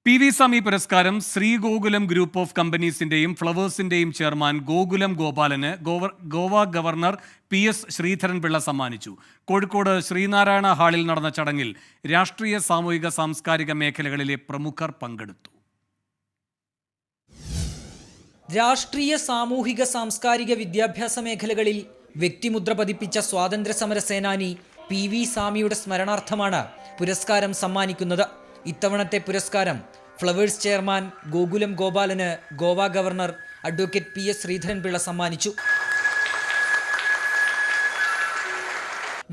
PV Sami പുരസ്കാരം Sree Gokulam group of കമ്പനീസിന്റെയും ഫ്ലവേഴ്സിന്റെയും chairman Gokulam Gopalan Goa governor PS Sreedharan Pillai സമ്മാനിച്ചു. കോഴിക്കോട് ശ്രീനാരായണ ഹാളിൽ നടന്ന ചടങ്ങിൽ രാഷ്ട്രീയ, സാമൂഹിക, സാംസ്കാരിക മേഖലകളിലെ പ്രമുഖർ പങ്കെടുത്തു. രാഷ്ട്രീയ, സാമൂഹിക, സാംസ്കാരിക, വിദ്യാഭ്യാസ മേഖലകളിൽ വ്യക്തിമുദ്ര പതിപ്പിച്ച സ്വാതന്ത്ര്യ സമര സേനാനി PV സാമിയുടെ സ്മരണാർത്ഥമാണ് പുരസ്കാരം സമ്മാനിക്കുന്നത്. ഇത്തവണത്തെ പുരസ്കാരം ഫ്ലവേഴ്സ് ചെയർമാൻ ഗോകുലം ഗോപാലന് Goa governor advocate PS Sreedharan Pillai സമ്മാനിച്ചു.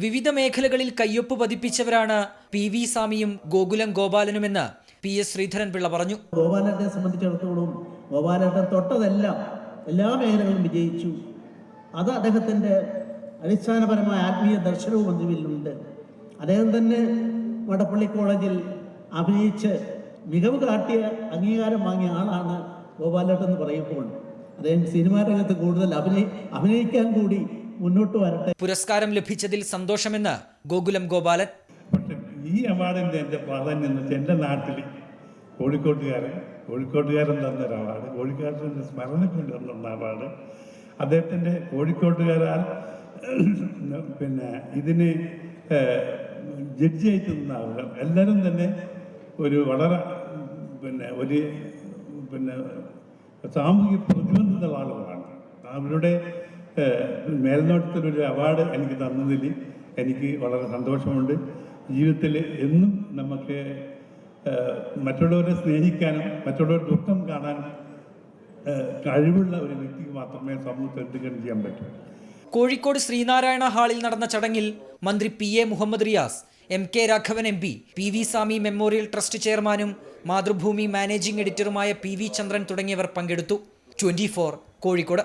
വിവിധ മേഖലകളിൽ കയ്യൊപ്പ് പതിപ്പിച്ചവരാണ് PV സാമിയും ഗോകുലം ഗോപാലനുമെന്ന് PS ശ്രീധരൻപിള്ള പറഞ്ഞു. ഗോപാലനെ സംബന്ധിച്ചിടത്തോളം ഗോപാലനെ തൊട്ടതെല്ലാം എല്ലാ മേഖലകളും വിജയിച്ചു. അത് അദ്ദേഹത്തിൻ്റെ അടിസ്ഥാനപരമായ ആത്മീയ ദർശനവും അതിലുണ്ട്. അദ്ദേഹം തന്നെ വടപ്പള്ളി കോളേജിൽ അഭിനയിച്ച് മികവ് കാട്ടിയ അംഗീകാരം വാങ്ങിയ ആളാണ് ഗോപാലേട്ടൻ എന്ന് പറയുമ്പോൾ അദ്ദേഹം സിനിമാ രംഗത്ത് കൂടുതൽ അഭിനയിക്കാൻ കൂടി മുന്നോട്ട് വരട്ടെ. പുരസ്കാരം ലഭിച്ചതിൽ സന്തോഷമെന്ന് ഗോകുലം ഗോപാലൻ. പക്ഷെ ഈ അവാർഡിൻ്റെ എൻ്റെ പ്രാധാന്യം എന്ന് വെച്ചാൽ എൻ്റെ നാട്ടിൽ കോഴിക്കോട്ടുകാരൻ തന്നൊരു അവാർഡ്, കോഴിക്കോട്ടിൻ്റെ സ്മരണയ്ക്ക് വേണ്ടി തന്ന അവാർഡ്, അദ്ദേഹത്തിൻ്റെ കോഴിക്കോട്ടുകാരാൽ ഇതിന് ജഡ്ജിയായിട്ട് നിന്ന ആളുകൾ എല്ലാവരും തന്നെ ഒരു വളരെ ഒരു സാമൂഹിക പ്രതിബദ്ധത ആളുകളാണ്. അവരുടെ മേൽനോട്ടത്തിലൊരു അവാർഡ് എനിക്ക് തന്നതിൽ എനിക്ക് വളരെ സന്തോഷമുണ്ട്. ജീവിതത്തിൽ എന്നും നമുക്ക് മറ്റുള്ളവരെ സ്നേഹിക്കാനും മറ്റുള്ളവരുടെ ദുഃഖം കാണാനും കഴിവുള്ള ഒരു വ്യക്തിക്ക് മാത്രമേ സമൂഹത്തിൽ എന്തെങ്കിലും ചെയ്യാൻ പറ്റൂ. കോഴിക്കോട് ശ്രീനാരായണ ഹാളിൽ നടന്ന ചടങ്ങിൽ മന്ത്രി PA Muhammad Riyas, MK Raghavan MP, PV Sami memorial trust ചെയർമാനും മാതൃഭൂമി മാനേജിംഗ് എഡിറ്ററുമായ PV ചന്ദ്രൻ തുടങ്ങിയവർ പങ്കെടുത്തു. 24 കോഴിക്കോട്.